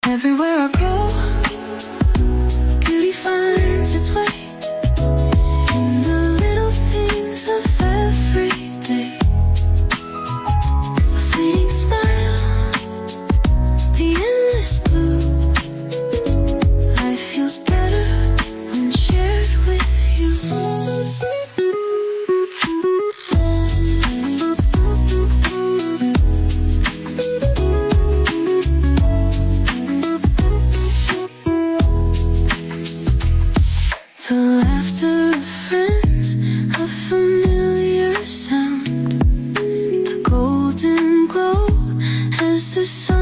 Everywhere I go, beauty finds its way in the little things of every day. A fleeting smile, the endless blue. Life feels better when shared with you. The laughter of friends, a familiar sound, the golden glow as the sun